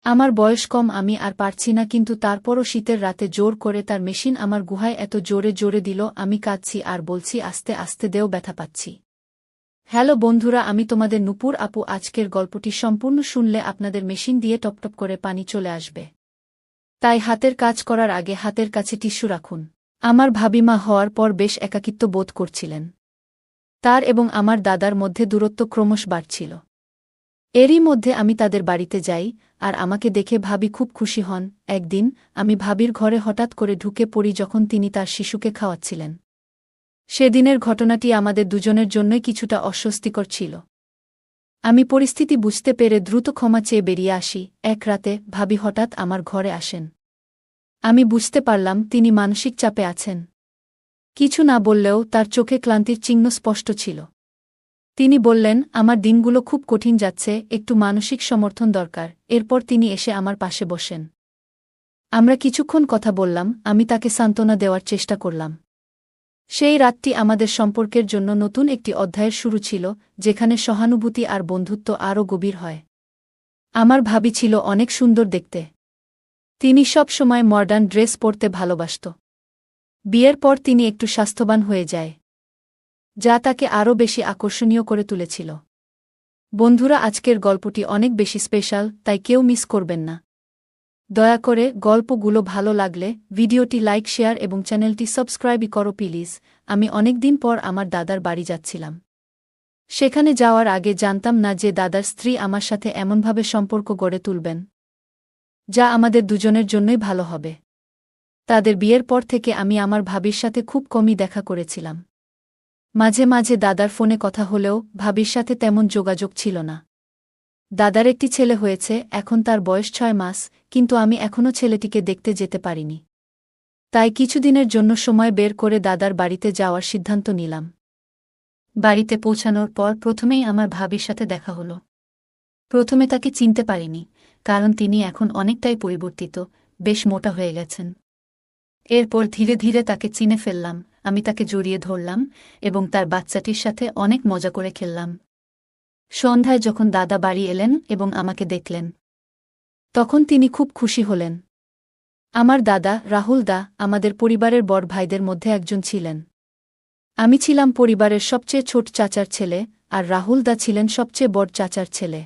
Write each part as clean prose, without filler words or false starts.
আমার বয়স কম, আমি আর পারছি না, কিন্তু তারপরও শীতের রাতে জোর করে তার মেশিন আমার গুহায় এত জোরে জোরে দিল, আমি কাঁদছি আর বলছি আস্তে আস্তে দেও, ব্যথা পাচ্ছি। হ্যালো বন্ধুরা, আমি তোমাদের নূপুর আপু। আজকের গল্পটি সম্পূর্ণ শুনলে আপনাদের মেশিন দিয়ে টপটপ করে পানি চলে আসবে। তাই হাতের কাজ করার আগে হাতের কাছে টিস্যু রাখুন। আমার ভাবিমা হওয়ার পর বেশ একাকিত্ব বোধ করছিলেন। তার এবং আমার দাদার মধ্যে দূরত্ব ক্রমশ বাড়ছিল। এরই মধ্যে আমি তাদের বাড়িতে যাই, আর আমাকে দেখে ভাবি খুব খুশি হন। একদিন আমি ভাবির ঘরে হঠাৎ করে ঢুকে পড়ি যখন তিনি তার শিশুকে খাওয়াচ্ছিলেন। সেদিনের ঘটনাটি আমাদের দুজনের জন্যই কিছুটা অস্বস্তিকর ছিল। আমি পরিস্থিতি বুঝতে পেরে দ্রুত ক্ষমা চেয়ে বেরিয়ে আসি। এক রাতে ভাবি হঠাৎ আমার ঘরে আসেন। আমি বুঝতে পারলাম তিনি মানসিক চাপে আছেন। কিছু না বললেও তার চোখে ক্লান্তির চিহ্ন স্পষ্ট ছিল। তিনি বললেন, আমার দিনগুলো খুব কঠিন যাচ্ছে, একটু মানসিক সমর্থন দরকার। এরপর তিনি এসে আমার পাশে বসেন। আমরা কিছুক্ষণ কথা বললাম, আমি তাকে সান্ত্বনা দেওয়ার চেষ্টা করলাম। সেই রাতটি আমাদের সম্পর্কের জন্য নতুন একটি অধ্যায়ের শুরু ছিল, যেখানে সহানুভূতি আর বন্ধুত্ব আরও গভীর হয়। আমার ভাবি ছিল অনেক সুন্দর দেখতে। তিনি সব সময় মডার্ন ড্রেস পরতে ভালোবাসত। বিয়ের পর তিনি একটু স্বাস্থ্যবান হয়ে যায়, যা তাকে আরও বেশি আকর্ষণীয় করে তুলেছিল। বন্ধুরা, আজকের গল্পটি অনেক বেশি স্পেশাল, তাই কেউ মিস করবেন না। দয়া করে গল্পগুলো ভালো লাগলে ভিডিওটি লাইক, শেয়ার এবং চ্যানেলটি সাবস্ক্রাইব করো প্লিজ। আমি অনেকদিন পর আমার দাদার বাড়ি যাচ্ছিলাম। সেখানে যাওয়ার আগে জানতাম না যে দাদার স্ত্রী আমার সাথে এমনভাবে সম্পর্ক গড়ে তুলবেন, যা আমাদের দুজনের জন্যই ভালো হবে। তাদের বিয়ের পর থেকে আমি আমার ভাবির সাথে খুব কমই দেখা করেছিলাম। মাঝে মাঝে দাদার ফোনে কথা হলেও ভাবির সাথে তেমন যোগাযোগ ছিল না। দাদার একটি ছেলে হয়েছে, এখন তার বয়স 6 মাস, কিন্তু আমি এখনও ছেলেটিকে দেখতে যেতে পারিনি। তাই কিছুদিনের জন্য সময় বের করে দাদার বাড়িতে যাওয়ার সিদ্ধান্ত নিলাম। বাড়িতে পৌঁছানোর পর প্রথমেই আমার ভাবির সাথে দেখা হলো। প্রথমে তাকে চিনতে পারিনি, কারণ তিনি এখন অনেকটাই পরিবর্তিত, বেশ মোটা হয়ে গেছেন। এরপর ধীরে ধীরে তাকে চিনে ফেললাম। আমি তাকে জড়িয়ে ধরলাম এবং তার বাচ্চাটির সাথে অনেক মজা করে খেললাম। সন্ধ্যায় যখন দাদা বাড়ি এলেন এবং আমাকে দেখলেন, তখন তিনি খুব খুশি হলেন। আমার দাদা রাহুল দা আমাদের পরিবারের বড় ভাইদের মধ্যে একজন ছিলেন। আমি ছিলাম পরিবারের সবচেয়ে ছোট চাচার ছেলে, আর রাহুল দা ছিলেন সবচেয়ে বড় চাচার ছেলে।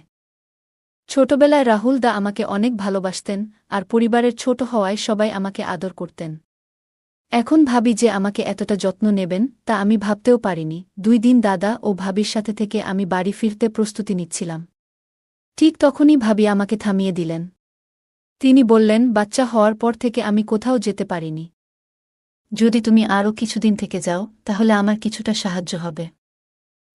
ছোটবেলায় রাহুল দা আমাকে অনেক ভালোবাসতেন, আর পরিবারের ছোট হওয়ায় সবাই আমাকে আদর করতেন। এখন ভাবি যে আমাকে এতটা যত্ন নেবেন, তা আমি ভাবতেও পারিনি। 2 দিন দাদা ও ভাবির সাথে থেকে আমি বাড়ি ফিরতে প্রস্তুতি নিচ্ছিলাম। ঠিক তখনই ভাবি আমাকে থামিয়ে দিলেন। তিনি বললেন, বাচ্চা হওয়ার পর থেকে আমি কোথাও যেতে পারিনি। যদি তুমি আরও কিছুদিন থেকে যাও, তাহলে আমার কিছুটা সাহায্য হবে।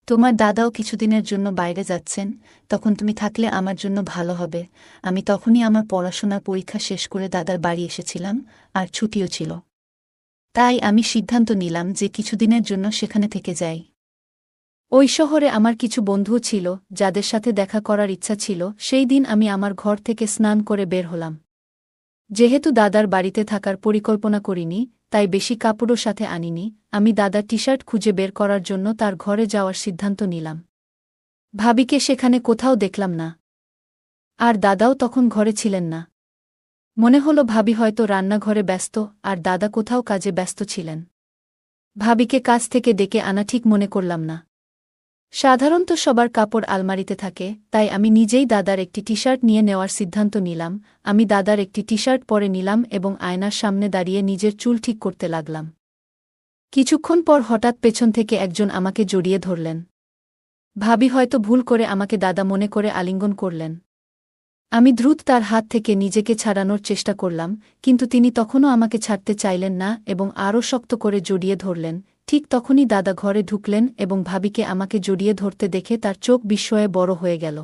তোমার দাদাও কিছুদিনের জন্য বাইরে যাচ্ছেন, তখন তুমি থাকলে আমার জন্য ভালো হবে। আমি তখনই আমার পড়াশোনার পরীক্ষা শেষ করে দাদার বাড়ি এসেছিলাম, আর ছুটিও ছিল। তাই আমি সিদ্ধান্ত নিলাম যে কিছুদিনের জন্য সেখানে থেকে যাই। ওই শহরে আমার কিছু বন্ধুও ছিল, যাদের সাথে দেখা করার ইচ্ছা ছিল। সেই দিন আমি আমার ঘর থেকে স্নান করে বের হলাম। যেহেতু দাদার বাড়িতে থাকার পরিকল্পনা করিনি, তাই বেশি কাপড়ও সাথে আনিনি। আমি দাদার টি-শার্ট খুঁজে বের করার জন্য তার ঘরে যাওয়ার সিদ্ধান্ত নিলাম। ভাবিকে সেখানে কোথাও দেখলাম না, আর দাদাও তখন ঘরে ছিলেন না। মনে হলো ভাবি হয়তো রান্নাঘরে ব্যস্ত, আর দাদা কোথাও কাজে ব্যস্ত ছিলেন। ভাবিকে কাজ থেকে ডেকে আনা ঠিক মনে করলাম না। সাধারণত সবার কাপড় আলমারিতে থাকে, তাই আমি নিজেই দাদার একটি টি-শার্ট নিয়ে নেওয়ার সিদ্ধান্ত নিলাম। আমি দাদার একটি টি-শার্ট পরে নিলাম এবং আয়নার সামনে দাঁড়িয়ে নিজের চুল ঠিক করতে লাগলাম। কিছুক্ষণ পর হঠাৎ পেছন থেকে একজন আমাকে জড়িয়ে ধরলেন। ভাবি হয়তো ভুল করে আমাকে দাদা মনে করে আলিঙ্গন করলেন। আমি দ্রুত তার হাত থেকে নিজেকে ছাড়ানোর চেষ্টা করলাম, কিন্তু তিনি তখনও আমাকে ছাড়তে চাইলেন না এবং আরও শক্ত করে জড়িয়ে ধরলেন। ঠিক তখনই দাদা ঘরে ঢুকলেন এবং ভাবিকে আমাকে জড়িয়ে ধরতে দেখে তার চোখ বিস্ময়ে বড় হয়ে গেল।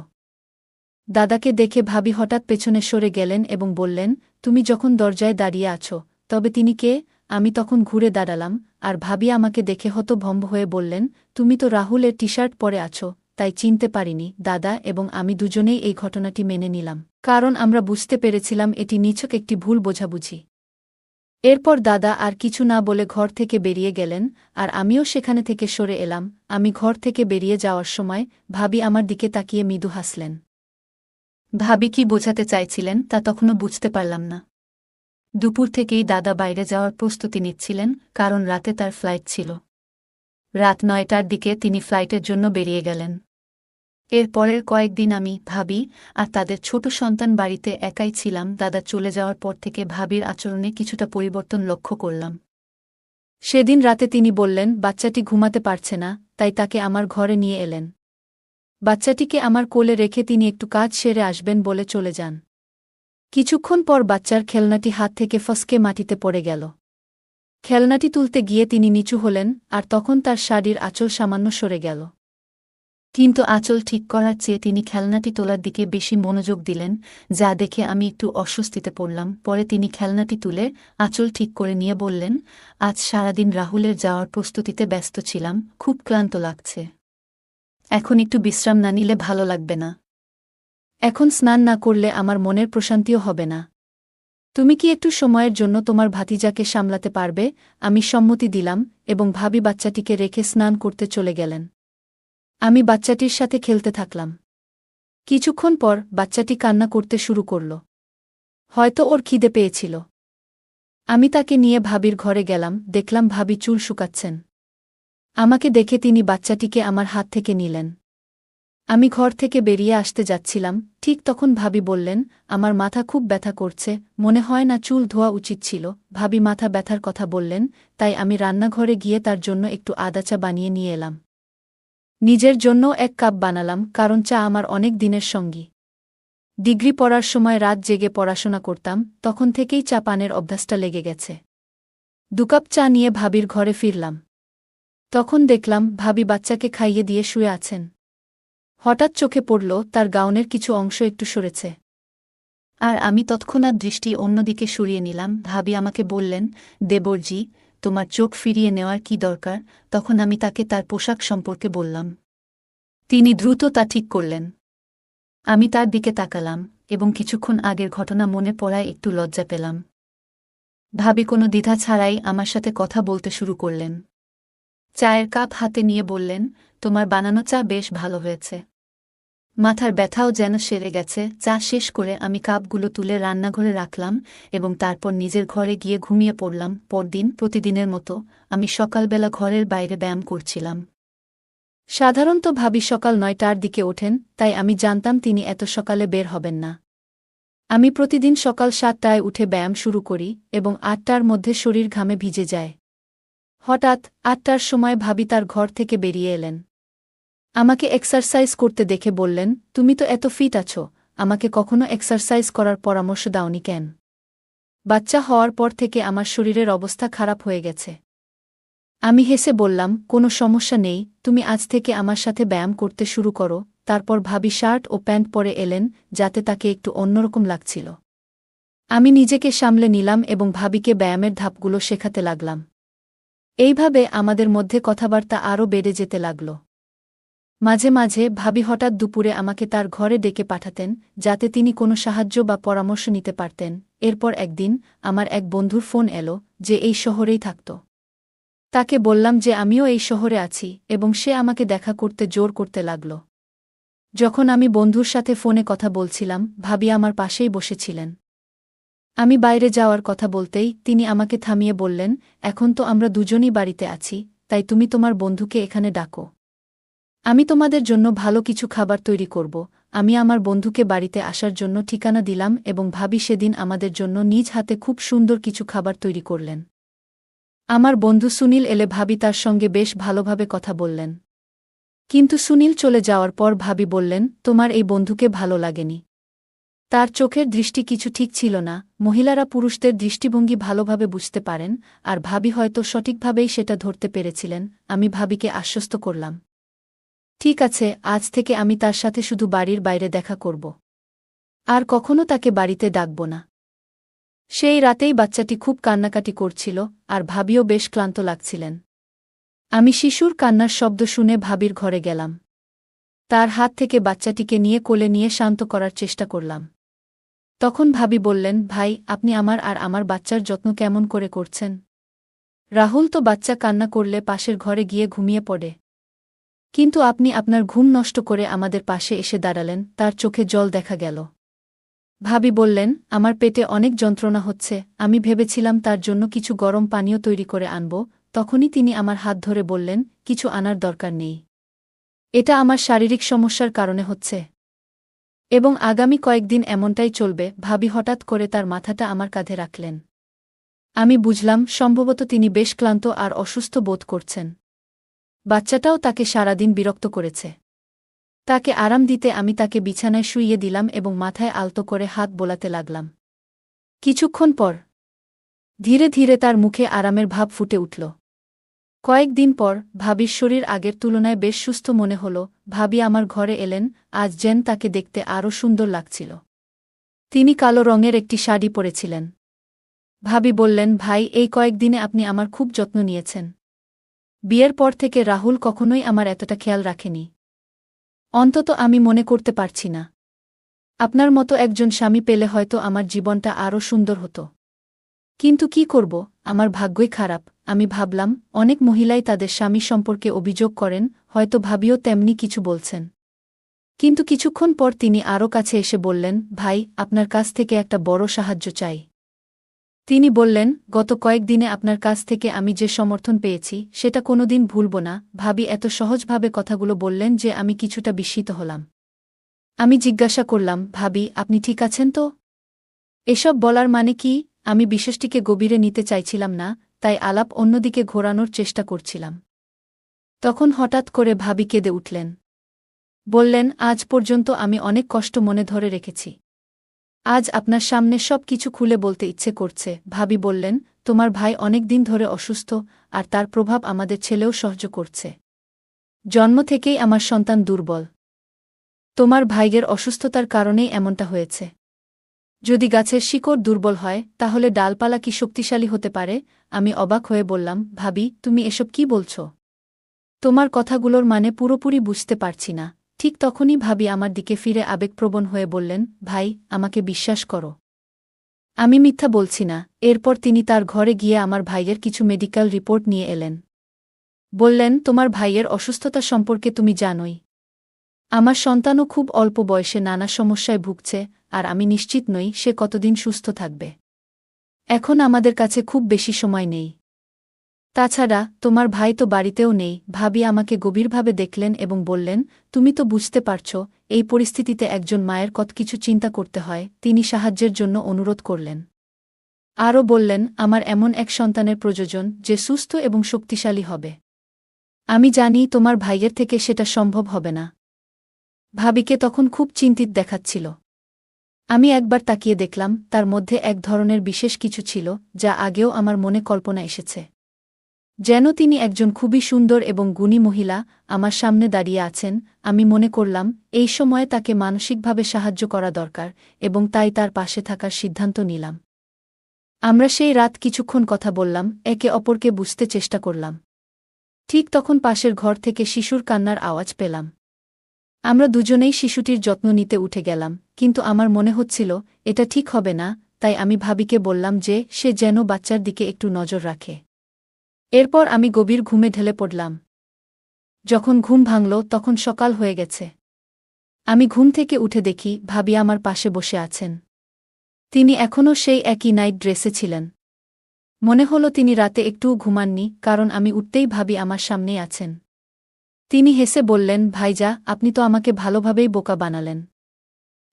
দাদাকে দেখে ভাবি হঠাৎ পেছনে সরে গেলেন এবং বললেন, তুমি যখন দরজায় দাঁড়িয়ে আছো, তবে তিনি কে? আমি তখন ঘুরে দাঁড়ালাম, আর ভাবি আমাকে দেখে হতভম্ব হয়ে বললেন, তুমি তো রাহুলের টি-শার্ট পরে আছো, তাই চিনতে পারিনি। দাদা এবং আমি দুজনেই এই ঘটনাটি মেনে নিলাম, কারণ আমরা বুঝতে পেরেছিলাম এটি নিছক একটি ভুল বোঝাবুঝি। এরপর দাদা আর কিছু না বলে ঘর থেকে বেরিয়ে গেলেন, আর আমিও সেখানে থেকে সরে এলাম। আমি ঘর থেকে বেরিয়ে যাওয়ার সময় ভাবি আমার দিকে তাকিয়ে মৃদু হাসলেন। ভাবি কি বোঝাতে চাইছিলেন তা তখনও বুঝতে পারলাম না। দুপুর থেকেই দাদা বাইরে যাওয়ার প্রস্তুতি নিচ্ছিলেন, কারণ রাতে তার ফ্লাইট ছিল। রাত ৯টার দিকে তিনি ফ্লাইটের জন্য বেরিয়ে গেলেন। এর পরের কয়েকদিন আমি, ভাবি আর তাদের ছোট সন্তান বাড়িতে একাই ছিলাম। দাদা চলে যাওয়ার পর থেকে ভাবির আচরণে কিছুটা পরিবর্তন লক্ষ্য করলাম। সেদিন রাতে তিনি বললেন বাচ্চাটি ঘুমাতে পারছে না, তাই তাকে আমার ঘরে নিয়ে এলেন। বাচ্চাটিকে আমার কোলে রেখে তিনি একটু কাজ সেরে আসবেন বলে চলে যান। কিছুক্ষণ পর বাচ্চার খেলনাটি হাত থেকে ফসকে মাটিতে পড়ে গেল। খেলনাটি তুলতে গিয়ে তিনি নিচু হলেন, আর তখন তার শাড়ির আঁচল সামান্য সরে গেল। কিন্তু আঁচল ঠিক করার চেয়ে তিনি খেলনাটি তোলার দিকে বেশি মনোযোগ দিলেন, যা দেখে আমি একটু অস্বস্তিতে পড়লাম। পরে তিনি খেলনাটি তুলে আঁচল ঠিক করে নিয়ে বললেন, আজ সারাদিন রাহুলের যাওয়ার প্রস্তুতিতে ব্যস্ত ছিলাম, খুব ক্লান্ত লাগছে। এখন একটু বিশ্রাম না নিলে ভালো লাগবে না। এখন স্নান না করলে আমার মনের প্রশান্তিও হবে না। তুমি কি একটু সময়ের জন্য তোমার ভাতিজাকে সামলাতে পারবে? আমি সম্মতি দিলাম, এবং ভাবি বাচ্চাটিকে রেখে স্নান করতে চলে গেলেন। আমি বাচ্চাটির সাথে খেলতে থাকলাম। কিছুক্ষণ পর বাচ্চাটি কান্না করতে শুরু করল। হয়তো ওর খিদে পেয়েছিল। আমি তাকে নিয়ে ভাবির ঘরে গেলাম, দেখলাম ভাবি চুল শুকাচ্ছেন। আমাকে দেখে তিনি বাচ্চাটিকে আমার হাত থেকে নিলেন। আমি ঘর থেকে বেরিয়ে আসতে যাচ্ছিলাম, ঠিক তখন ভাবি বললেন, আমার মাথা খুব ব্যথা করছে, মনে হয় না চুল ধোয়া উচিত ছিল। ভাবি মাথা ব্যথার কথা বললেন, তাই আমি রান্নাঘরে গিয়ে তার জন্য একটু আদা চা বানিয়ে নিয়ে এলাম। নিজের জন্য ১ কাপ বানালাম, কারণ চা আমার অনেক দিনের সঙ্গী। ডিগ্রি পড়ার সময় রাত জেগে পড়াশোনা করতাম, তখন থেকেই চা পানের অভ্যাসটা লেগে গেছে। ২ কাপ চা নিয়ে ভাবির ঘরে ফিরলাম। তখন দেখলাম ভাবি বাচ্চাকে খাইয়ে দিয়ে শুয়ে আছেন। হঠাৎ চোখে পড়ল তার গাউনের কিছু অংশ একটু সরেছে। আর আমি তৎক্ষণাৎ দৃষ্টি অন্যদিকে সরিয়ে নিলাম। ভাবি আমাকে বললেন, দেবরজি, তোমার চোখ ফিরিয়ে নেওয়ার কি দরকার? তখন আমি তাকে তার পোশাক সম্পর্কে বললাম। তিনি দ্রুত তা ঠিক করলেন। আমি তার দিকে তাকালাম, এবং কিছুক্ষণ আগের ঘটনা মনে পড়ায় একটু লজ্জা পেলাম। ভাবি কোনো দ্বিধা ছাড়াই আমার সাথে কথা বলতে শুরু করলেন। চায়ের কাপ হাতে নিয়ে বললেন, তোমার বানানো চা বেশ ভালো হয়েছে। মাথার ব্যথাও যেন সেরে গেছে। চা শেষ করে আমি কাপগুলো তুলে রান্নাঘরে রাখলাম, এবং তারপর নিজের ঘরে গিয়ে ঘুমিয়ে পড়লাম। পরদিন প্রতিদিনের মতো আমি সকালবেলা ঘরের বাইরে ব্যায়াম করছিলাম। সাধারণত ভাবি সকাল ৯টার দিকে ওঠেন, তাই আমি জানতাম তিনি এত সকালে বের হবেন না। আমি প্রতিদিন সকাল ৭টায় উঠে ব্যায়াম শুরু করি, এবং ৮টার মধ্যে শরীর ঘামে ভিজে যায়। হঠাৎ ৮টার সময় ভাবি তার ঘর থেকে বেরিয়ে এলেন। আমাকে এক্সারসাইজ করতে দেখে বললেন, তুমি তো এত ফিট আছো, আমাকে কখনো এক্সারসাইজ করার পরামর্শ দাওনি কেন? বাচ্চা হওয়ার পর থেকে আমার শরীরের অবস্থা খারাপ হয়ে গেছে। আমি হেসে বললাম, কোনো সমস্যা নেই, তুমি আজ থেকে আমার সাথে ব্যায়াম করতে শুরু করো। তারপর ভাবি শার্ট ও প্যান্ট পরে এলেন, যাতে তাকে একটু অন্যরকম লাগছিল। আমি নিজেকে সামলে নিলাম এবং ভাবিকে ব্যায়ামের ধাপগুলো শেখাতে লাগলাম। এইভাবে আমাদের মধ্যে কথাবার্তা আরও বেড়ে যেতে লাগল। মাঝে মাঝে ভাবি হঠাৎ দুপুরে আমাকে তার ঘরে ডেকে পাঠাতেন, যাতে তিনি কোনো সাহায্য বা পরামর্শ নিতে পারতেন। এরপর একদিন আমার এক বন্ধুর ফোন এলো, যে এই শহরেই থাকত। তাকে বললাম যে আমিও এই শহরে আছি, এবং সে আমাকে দেখা করতে জোর করতে লাগল। যখন আমি বন্ধুর সাথে ফোনে কথা বলছিলাম, ভাবি আমার পাশেই বসেছিলেন। আমি বাইরে যাওয়ার কথা বলতেই তিনি আমাকে থামিয়ে বললেন, এখন তো আমরা দুজনই বাড়িতে আছি, তাই তুমি তোমার বন্ধুকে এখানে ডাকো। আমি তোমাদের জন্য ভালো কিছু খাবার তৈরি করব। আমি আমার বন্ধুকে বাড়িতে আসার জন্য ঠিকানা দিলাম, এবং ভাবি সেদিন আমাদের জন্য নিজ হাতে খুব সুন্দর কিছু খাবার তৈরি করলেন। আমার বন্ধু সুনীল এলে ভাবি তার সঙ্গে বেশ ভালোভাবে কথা বললেন। কিন্তু সুনীল চলে যাওয়ার পর ভাবি বললেন, তোমার এই বন্ধুকে ভালো লাগেনি। তার চোখের দৃষ্টি কিছু ঠিক ছিল না। মহিলারা পুরুষদের দৃষ্টিভঙ্গি ভালোভাবে বুঝতে পারেন, আর ভাবি হয়তো সঠিকভাবেই সেটা ধরতে পেরেছিলেন। আমি ভাবিকে আশ্বস্ত করলাম, ঠিক আছে, আজ থেকে আমি তার সাথে শুধু বাড়ির বাইরে দেখা করব। আর কখনো তাকে বাড়িতে ডাকব না। সেই রাতেই বাচ্চাটি খুব কান্নাকাটি করছিল, আর ভাবিও বেশ ক্লান্ত লাগছিলেন। আমি শিশুর কান্নার শব্দ শুনে ভাবির ঘরে গেলাম। তার হাত থেকে বাচ্চাটিকে নিয়ে কোলে নিয়ে শান্ত করার চেষ্টা করলাম। তখন ভাবি বললেন, ভাই, আপনি আমার আর আমার বাচ্চার যত্ন কেমন করে করছেন? রাহুল তো বাচ্চা কান্না করলে পাশের ঘরে গিয়ে ঘুমিয়ে পড়ে, কিন্তু আপনি আপনার ঘুম নষ্ট করে আমাদের পাশে এসে দাঁড়ালেন। তার চোখে জল দেখা গেল। ভাবি বললেন, আমার পেটে অনেক যন্ত্রণা হচ্ছে, আমি ভেবেছিলাম তার জন্য কিছু গরম পানীয় তৈরি করে আনব, তখনই তিনি আমার হাত ধরে বললেন, কিছু আনার দরকার নেই। এটা আমার শারীরিক সমস্যার কারণে হচ্ছে। এবং আগামী কয়েকদিন এমনটাই চলবে। ভাবি হঠাৎ করে তার মাথাটা আমার কাঁধে রাখলেন। আমি বুঝলাম, সম্ভবত তিনি বেশ ক্লান্ত আর অসুস্থ বোধ করছেন। বাচ্চাটাও তাকে সারাদিন বিরক্ত করেছে। তাকে আরাম দিতে আমি তাকে বিছানায় শুইয়ে দিলাম এবং মাথায় আলতো করে হাত বোলাতে লাগলাম। কিছুক্ষণ পর ধীরে ধীরে তার মুখে আরামের ভাব ফুটে উঠল। কয়েকদিন পর ভাবির শরীর আগের তুলনায় বেশ সুস্থ মনে হল। ভাবি আমার ঘরে এলেন, আজ যেন তাকে দেখতে আরও সুন্দর লাগছিল। তিনি কালো রঙের একটি শাড়ি পরেছিলেন। ভাবি বললেন, ভাই, এই কয়েকদিনে আপনি আমার খুব যত্ন নিয়েছেন। বিয়ের পর থেকে রাহুল কখনোই আমার এতটা খেয়াল রাখেনি। অন্তত আমি মনে করতে পারছি না। আপনার মতো একজন স্বামী পেলে হয়তো আমার জীবনটা আরও সুন্দর হতো। কিন্তু কি করব, আমার ভাগ্যই খারাপ। আমি ভাবলাম, অনেক মহিলাই তাদের স্বামী সম্পর্কে অভিযোগ করেন, হয়তো ভাবিও তেমনি কিছু বলছেন। কিন্তু কিছুক্ষণ পর তিনি আরও কাছে এসে বললেন, ভাই, আপনার কাছ থেকে একটা বড় সাহায্য চাই। তিনি বললেন, গত কয়েকদিনে আপনার কাছ থেকে আমি যে সমর্থন পেয়েছি সেটা কোনোদিন ভুলব না। ভাবি এত সহজভাবে কথাগুলো বললেন যে আমি কিছুটা বিস্মিত হলাম। আমি জিজ্ঞাসা করলাম, ভাবি, আপনি ঠিক আছেন তো? এসব বলার মানে কি? আমি বিষয়টিকে গভীরে নিতে চাইছিলাম না, তাই আলাপ অন্যদিকে ঘোরানোর চেষ্টা করছিলাম। তখন হঠাৎ করে ভাবি কেঁদে উঠলেন। বললেন, আজ পর্যন্ত আমি অনেক কষ্ট মনে ধরে রেখেছি। আজ আপনার সামনে সব কিছু খুলে বলতে ইচ্ছে করছে। ভাবি বললেন, তোমার ভাই অনেক দিন ধরে অসুস্থ, আর তার প্রভাব আমাদের ছেলেও সহ্য করছে। জন্ম থেকেই আমার সন্তান দুর্বল। তোমার ভাইয়ের অসুস্থতার কারণেই এমনটা হয়েছে। যদি গাছের শিকড় দুর্বল হয়, তাহলে ডালপালা কি শক্তিশালী হতে পারে? আমি অবাক হয়ে বললাম, ভাবি, তুমি এসব কি বলছ? তোমার কথাগুলোর মানে পুরোপুরি বুঝতে পারছি না। ঠিক তখনই ভাবি আমার দিকে ফিরে আবেগপ্রবণ হয়ে বললেন, ভাই, আমাকে বিশ্বাস করো। আমি মিথ্যা বলছি না। এরপর তিনি তার ঘরে গিয়ে আমার ভাইয়ের কিছু মেডিকেল রিপোর্ট নিয়ে এলেন। বললেন, তোমার ভাইয়ের অসুস্থতা সম্পর্কে তুমি জানোই। আমার সন্তানও খুব অল্প বয়সে নানা সমস্যায় ভুগছে, আর আমি নিশ্চিত নই সে কতদিন সুস্থ থাকবে। এখন আমাদের কাছে খুব বেশি সময় নেই। তাছাড়া তোমার ভাই তো বাড়িতেও নেই। ভাবি আমাকে গভীরভাবে দেখলেন এবং বললেন, তুমি তো বুঝতে পারছ, এই পরিস্থিতিতে একজন মায়ের কত কিছু চিন্তা করতে হয়। তিনি সাহায্যের জন্য অনুরোধ করলেন। আরও বললেন, আমার এমন এক সন্তানের প্রয়োজন যে সুস্থ এবং শক্তিশালী হবে। আমি জানি তোমার ভাইয়ের থেকে সেটা সম্ভব হবে না। ভাবিকে তখন খুব চিন্তিত দেখাচ্ছিল। আমি একবার তাকিয়ে দেখলাম, তার মধ্যে এক ধরনের বিশেষ কিছু ছিল, যা আগেও আমার মনে কল্পনা এসেছে। যেন তিনি একজন খুবই সুন্দর এবং গুণী মহিলা আমার সামনে দাঁড়িয়ে আছেন। আমি মনে করলাম, এই সময়ে তাকে মানসিকভাবে সাহায্য করা দরকার, এবং তাই তার পাশে থাকার সিদ্ধান্ত নিলাম। আমরা সেই রাত কিছুক্ষণ কথা বললাম, একে অপরকে বুঝতে চেষ্টা করলাম। ঠিক তখন পাশের ঘর থেকে শিশুর কান্নার আওয়াজ পেলাম। আমরা দুজনেই শিশুটির যত্ন নিতে উঠে গেলাম, কিন্তু আমার মনে হচ্ছিল এটা ঠিক হবে না। তাই আমি ভাবিকে বললাম যে সে যেন বাচ্চার দিকে একটু নজর রাখে। এরপর আমি গভীর ঘুমে ঢলে পড়লাম। যখন ঘুম ভাঙল তখন সকাল হয়ে গেছে। আমি ঘুম থেকে উঠে দেখি ভাবি আমার পাশে বসে আছেন। তিনি এখনও সেই একই নাইট ড্রেসে ছিলেন। মনে হলো তিনি রাতে একটুও ঘুমাননি, কারণ আমি উঠতেই ভাবি আমার সামনেই আছেন। তিনি হেসে বললেন, ভাইজা, আপনি তো আমাকে ভালোভাবেই বোকা বানালেন।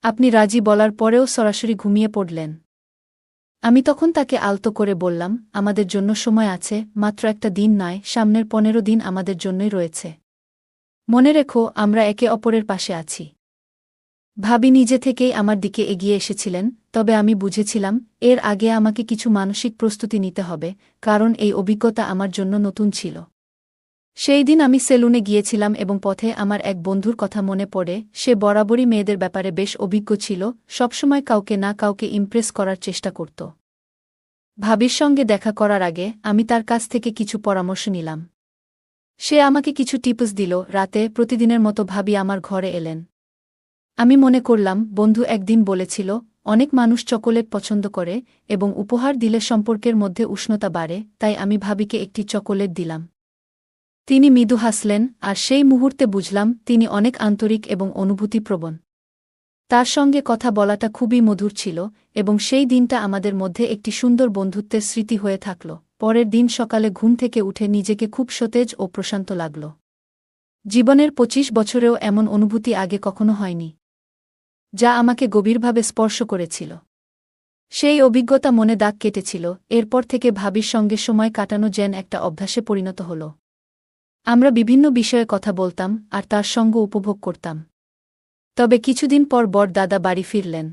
আপনি রাজি বলার পরেও সরাসরি ঘুমিয়ে পড়লেন। আমি তখন তাকে আলতো করে বললাম, আমাদের জন্য সময় আছে, মাত্র একটা দিন নয়, সামনের 15 দিন আমাদের জন্যই রয়েছে। মনে রেখো, আমরা একে অপরের পাশে আছি। ভাবি নিজে থেকেই আমার দিকে এগিয়ে এসেছিলেন, তবে আমি বুঝেছিলাম এর আগে আমাকে কিছু মানসিক প্রস্তুতি নিতে হবে, কারণ এই অভিজ্ঞতা আমার জন্য নতুন ছিল। সেই দিন আমি সেলুনে গিয়েছিলাম এবং পথে আমার এক বন্ধুর কথা মনে পড়ে। সে বরাবরই মেয়েদের ব্যাপারে বেশ অভিজ্ঞ ছিল, সবসময় কাউকে না কাউকে ইমপ্রেস করার চেষ্টা করত। ভাবির সঙ্গে দেখা করার আগে আমি তার কাছ থেকে কিছু পরামর্শ নিলাম। সে আমাকে কিছু টিপস দিল। রাতে প্রতিদিনের মতো ভাবি আমার ঘরে এলেন। আমি মনে করলাম, বন্ধু একদিন বলেছিল, অনেক মানুষ চকোলেট পছন্দ করে এবং উপহার দিলে সম্পর্কের মধ্যে উষ্ণতা বাড়ে, তাই আমি ভাবিকে একটি চকোলেট দিলাম। তিনি মৃদু হাসলেন, আর সেই মুহূর্তে বুঝলাম তিনি অনেক আন্তরিক এবং অনুভূতিপ্রবণ। তার সঙ্গে কথা বলাটা খুবই মধুর ছিল এবং সেই দিনটা আমাদের মধ্যে একটি সুন্দর বন্ধুত্বের স্মৃতি হয়ে থাকল। পরের দিন সকালে ঘুম থেকে উঠে নিজেকে খুব সতেজ ও প্রশান্ত লাগল। জীবনের ২৫ বছরেও এমন অনুভূতি আগে কখনো হয়নি, যা আমাকে গভীরভাবে স্পর্শ করেছিল। সেই অভিজ্ঞতা মনে দাগ কেটেছিল। এরপর থেকে ভাবির সঙ্গে সময় কাটানো যেন একটা অভ্যাসে পরিণত হল। আমরা বিভিন্ন বিষয়ে কথা বলতাম আর তার সঙ্গ উপভোগ করতাম। তবে কিছুদিন পর দাদা বাড়ি ফিরলেন।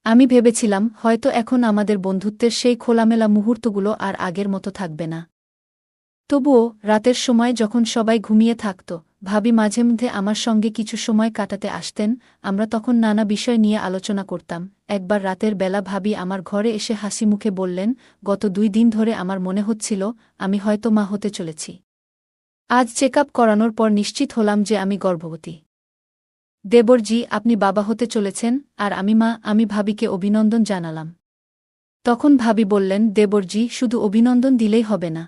আমি ভেবেছিলাম হয়তো এখন আমাদের বন্ধুত্বের সেই খোলামেলা মুহূর্তগুলো আর আগের মতো থাকবে না। তবুও রাতের সময় যখন সবাই ঘুমিয়ে থাকত, ভাবি মাঝে মধ্যে আমার সঙ্গে কিছু সময় কাটাতে আসতেন। আমরা তখন নানা বিষয় নিয়ে আলোচনা করতাম। একবার রাতের বেলা ভাবি আমার ঘরে এসে হাসি মুখে বললেন, গত ২ দিন ধরে আমার মনে হচ্ছিল আমি হয়তো মা হতে চলেছি। আজ চেকআপ করানোর পর নিশ্চিত হলাম যে আমি গর্ভবতী। দেবরজি, আপনি বাবা হতে চলেছেন আর আমি মা। আমি ভাবিকে অভিনন্দন জানালাম। তখন ভাবি বললেন, দেবরজি, শুধু অভিনন্দন দিলেই হবে না।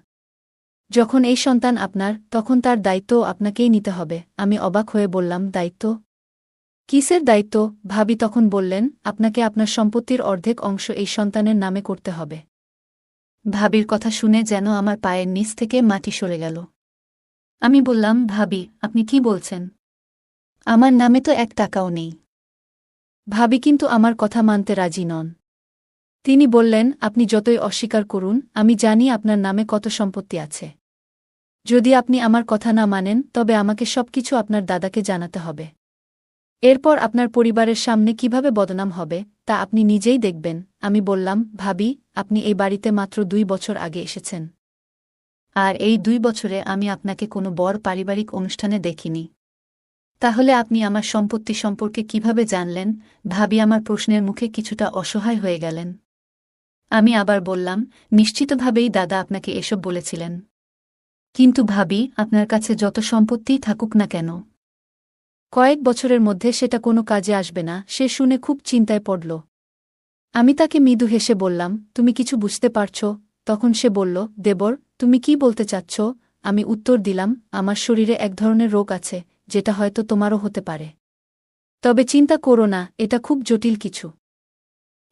যখন এই সন্তান আপনার, তখন তার দায়িত্বও আপনাকেই নিতে হবে। আমি অবাক হয়ে বললাম, দায়িত্ব? কিসের দায়িত্ব? ভাবি তখন বললেন, আপনাকে আপনার সম্পত্তির অর্ধেক অংশ এই সন্তানের নামে করতে হবে। ভাবির কথা শুনে যেন আমার পায়ের নিচ থেকে মাটি সরে গেল। আমি বললাম, ভাবি, আপনি কি বলছেন? আমার নামে তো ১ টাকাও নেই। ভাবি কিন্তু আমার কথা মানতে রাজি নন। তিনি বললেন, আপনি যতই অস্বীকার করুন, আমি জানি আপনার নামে কত সম্পত্তি আছে। যদি আপনি আমার কথা না মানেন, তবে আমাকে সবকিছু আপনার দাদাকে জানাতে হবে। এরপর আপনার পরিবারের সামনে কিভাবে বদনাম হবে, তা আপনি নিজেই দেখবেন। আমি বললাম, ভাবি, আপনি এই বাড়িতে মাত্র ২ বছর আগে এসেছেন। আর এই ২ বছরে আমি আপনাকে কোনো বড় পারিবারিক অনুষ্ঠানে দেখিনি। তাহলে আপনি আমার সম্পত্তি সম্পর্কে কিভাবে জানলেন? ভাবি আমার প্রশ্নের মুখে কিছুটা অসহায় হয়ে গেলেন। আমি আবার বললাম, নিশ্চিতভাবেই দাদা আপনাকে এসব বলেছিলেন। কিন্তু ভাবি, আপনার কাছে যত সম্পত্তিই থাকুক না কেন, কয়েক বছরের মধ্যে সেটা কোনো কাজে আসবে না। সে শুনে খুব চিন্তায় পড়ল। আমি তাকে মৃদু হেসে বললাম, তুমি কিছু বুঝতে পারছ? তখন সে বলল, দেবর, তুমি কি বলতে চাচ্ছ? আমি উত্তর দিলাম, আমার শরীরে এক ধরনের রোগ আছে, যেটা হয়তো তোমারও হতে পারে। তবে চিন্তা করো না, এটা খুব জটিল কিছু,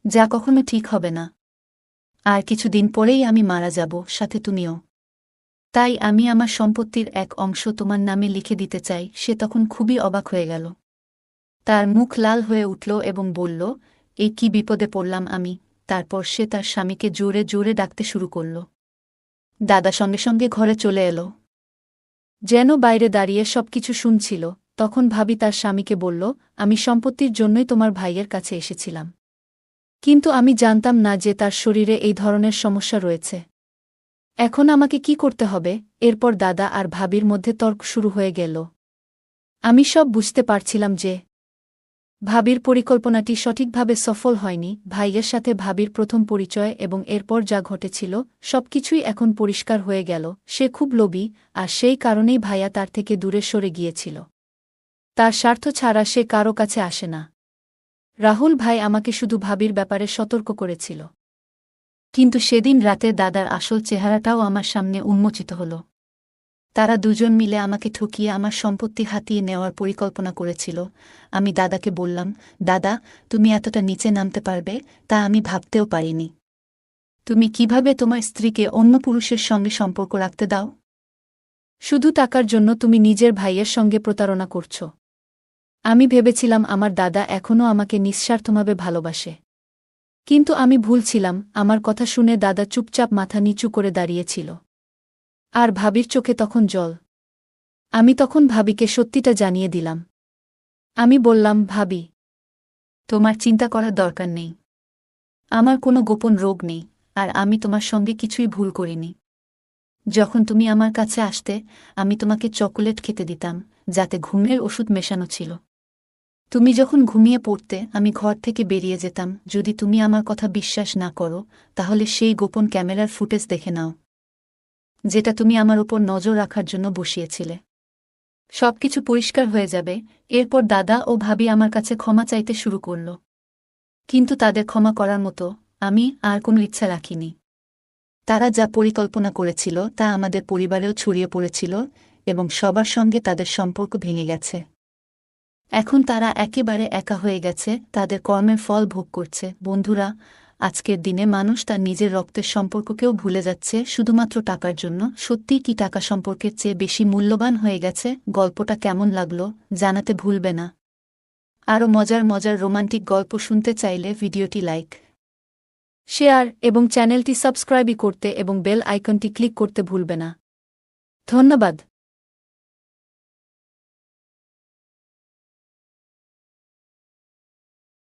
যা কখনো ঠিক হবে না। আর কিছুদিন পরেই আমি মারা যাব, সাথে তুমিও। তাই আমি আমার সম্পত্তির এক অংশ তোমার নামে লিখে দিতে চাই। সে তখন খুবই অবাক হয়ে গেল। তার মুখ লাল হয়ে উঠল এবং বলল, এই কি বিপদে পড়লাম আমি। তারপর সে তার স্বামীকে জোরে জোরে ডাকতে শুরু করল। দাদা সঙ্গে সঙ্গে ঘরে চলে এলো, যেন বাইরে দাঁড়িয়ে সবকিছু শুনছিল। তখন ভাবি তার স্বামীকে বলল, আমি সম্পত্তির জন্যই তোমার ভাইয়ের কাছে এসেছিলাম। কিন্তু আমি জানতাম না যে তার শরীরে এই ধরনের সমস্যা রয়েছে। এখন আমাকে কি করতে হবে? এরপর দাদা আর ভাবির মধ্যে তর্ক শুরু হয়ে গেল। আমি সব বুঝতে পারছিলাম যে ভাবির পরিকল্পনাটি সঠিকভাবে সফল হয়নি। ভাইয়ের সাথে ভাবির প্রথম পরিচয় এবং এরপর যা ঘটেছিল, সবকিছুই এখন পরিষ্কার হয়ে গেল। সে খুব লোভী, আর সেই কারণেই ভাইয়া তার থেকে দূরে সরে গিয়েছিল। তার স্বার্থ ছাড়া সে কারো কাছে আসে না। রাহুল ভাই আমাকে শুধু ভাবির ব্যাপারে সতর্ক করেছিল। কিন্তু সেদিন রাতে দাদার আসল চেহারাটাও আমার সামনে উন্মোচিত হল। তারা দুজন মিলে আমাকে ঠকিয়ে আমার সম্পত্তি হাতিয়ে নেওয়ার পরিকল্পনা করেছিল। আমি দাদাকে বললাম, দাদা, তুমি এতটা নিচে নামতে পারবে, তা আমি ভাবতেও পারিনি। তুমি কিভাবে তোমার স্ত্রীকে অন্য পুরুষের সঙ্গে সম্পর্ক রাখতে দাও? শুধু টাকার জন্য তুমি নিজের ভাইয়ের সঙ্গে প্রতারণা করছ। আমি ভেবেছিলাম আমার দাদা এখনও আমাকে নিঃস্বার্থভাবে ভালোবাসে। কিন্তু আমি ভুল ছিলাম। আমার কথা শুনে দাদা চুপচাপ মাথা নিচু করে দাঁড়িয়েছিল। আর ভাবির চোখে তখন জল। আমি তখন ভাবিকে সত্যিটা জানিয়ে দিলাম। আমি বললাম, ভাবি, তোমার চিন্তা করার দরকার নেই। আমার কোনো গোপন রোগ নেই, আর আমি তোমার সঙ্গে কিছুই ভুল করিনি। যখন তুমি আমার কাছে আসতে, আমি তোমাকে চকোলেট খেতে দিতাম, যাতে ঘুমের ওষুধ মেশানো ছিল। তুমি যখন ঘুমিয়ে পড়তে, আমি ঘর থেকে বেরিয়ে যেতাম। যদি তুমি আমার কথা বিশ্বাস না করো, তাহলে সেই গোপন ক্যামেরার ফুটেজ দেখে নাও, যেটা তুমি আমার উপর নজর রাখার জন্য বসিয়েছিলে। সবকিছু পরিষ্কার হয়ে যাবে। এরপর দাদা ও ভাবি আমার কাছে ক্ষমা চাইতে শুরু করল। কিন্তু তাদের ক্ষমা করার মতো আমি আর কোনো ইচ্ছা রাখিনি। তারা যা পরিকল্পনা করেছিল তা আমাদের পরিবারেও ছড়িয়ে পড়েছিল এবং সবার সঙ্গে তাদের সম্পর্ক ভেঙে গেছে। এখন তারা একেবারে একা হয়ে গেছে, তাদের কর্মের ফল ভোগ করছে। বন্ধুরা, আজকের দিনে মানুষ তার নিজের রক্তের সম্পর্ককেও ভুলে যাচ্ছে শুধুমাত্র টাকার জন্য। সত্যিই কি টাকা সম্পর্কের চেয়ে বেশি মূল্যবান হয়ে গেছে? গল্পটা কেমন লাগলো জানাতে ভুলবে না। আরও মজার মজার রোমান্টিক গল্প শুনতে চাইলে ভিডিওটি লাইক, শেয়ার এবং চ্যানেলটি সাবস্ক্রাইব করতে এবং বেল আইকনটি ক্লিক করতে ভুলবে না। ধন্যবাদ।